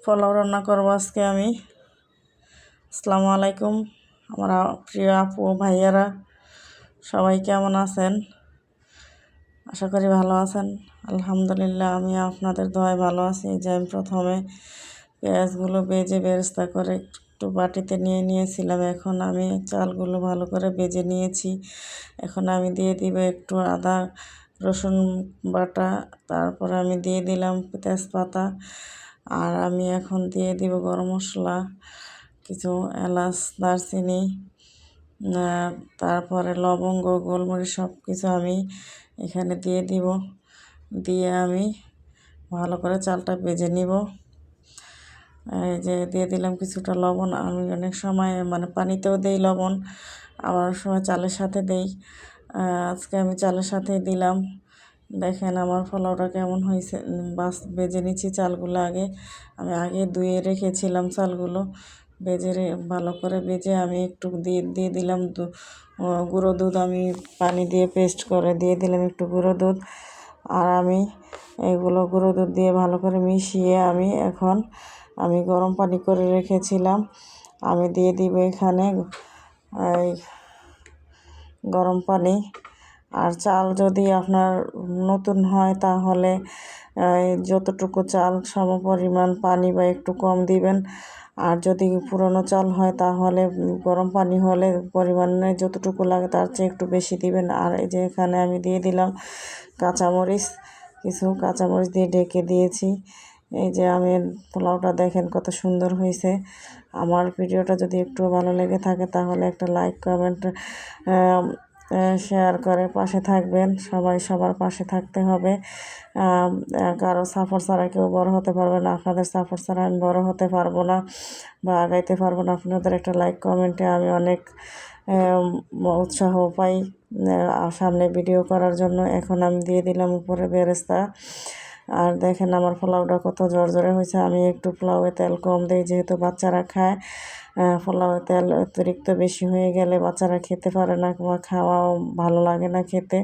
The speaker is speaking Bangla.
পোলাও রান্না করবো আজকে আমি। আসসালামু আলাইকুম আমার প্রিয় আপু ভাইয়ারা, সবাই কেমন আছেন? আশা করি ভালো আছেন। আলহামদুলিল্লাহ আমি আপনাদের দোয়ায় ভালো আছি। যে আমি প্রথমে পেঁয়াজগুলো বেজে বেরেস্তা করে একটু বাটিতে নিয়ে নিয়েছিলাম। এখন আমি চালগুলো ভালো করে বেজে নিয়েছি। এখন আমি দিয়ে দিব একটু আদা রসুন বাটা, তারপরে আমি দিয়ে দিলাম তেজপাতা, আর আমি এখন দিয়ে দিব গরম মশলা, কিছু এলাচ, দারচিনি, তারপরে লবঙ্গ, গোলমরিচ সব কিছু আমি এখানে দিয়ে দিব। দিয়ে আমি ভালো করে চালটা ভেজে নিব। এই যে দিয়ে দিলাম কিছুটা লবণ। আমি অনেক সময় পানিতেও দেই লবণ, আবার সময় চালের সাথে দেই। আজকে আমি চালের সাথেই দিলাম। দেখেন আমার পোলাওটা কেমন হয়েছে। ভেজে নিচ্ছি চালগুলো আমি আগে ধুয়ে রেখেছিলাম চালগুলো। ভালো করে ভেজে আমি একটু দিয়ে দিলাম গুঁড়ো দুধ। আমি পানি দিয়ে পেস্ট করে দিয়ে দিলাম একটু গুঁড়ো দুধ। আর আমি এগুলো গুঁড়ো দুধ দিয়ে ভালো করে মিশিয়ে আমি গরম পানি করে রেখেছিলাম। আমি দিয়ে দিব এখানে এই গরম পানি। আর চাল যদি আপনার নতুন হয় তাহলে যতটুকু চাল সমপরিমাণ পানি বা একটু কম দিবেন। আর যদি পুরনো চাল হয় তাহলে গরম পানি হলে পরিমাণে যতটুকু লাগে তার চেয়ে একটু বেশি দিবেন। আর এই যে এখানে আমি দিয়ে দিলাম কাঁচামরিচ, কিছু কাঁচামরিচ দিয়ে ঢেকে দিয়েছি। এই যে আমি পোলাওটা দেখেন কত সুন্দর হয়েছে। আমার ভিডিওটা যদি একটু ভালো লেগে থাকে তাহলে একটা লাইক, কমেন্ট, শেয়ার করে পাশে থাকবেন। সবাই সবার পাশে থাকতে হবে। কারো সাপোর্ট ছাড়া কেউ বড় হতে পারবে না। আপনাদের সাপোর্ট ছাড়া আমি বড় হতে পারবো না বা আগাইতে পারবো না। আপনাদের একটা লাইক কমেন্টে আমি অনেক উৎসাহ পাই সামনে ভিডিও করার জন্য। এখন আমি দিয়ে দিলাম উপরে বেরেস্তা। আর দেখেন আমার পোলাওটা কত ঝরঝরে হয়েছে। আমি একটু পোলাওয়ে তেল কম দিই, যেহেতু বাচ্চারা খায়। পোলাওয়ে তেল অতিরিক্ত বেশি হয়ে গেলে বাচ্চারা খেতে পারে না বা খাওয়াও ভালো লাগে না খেতে।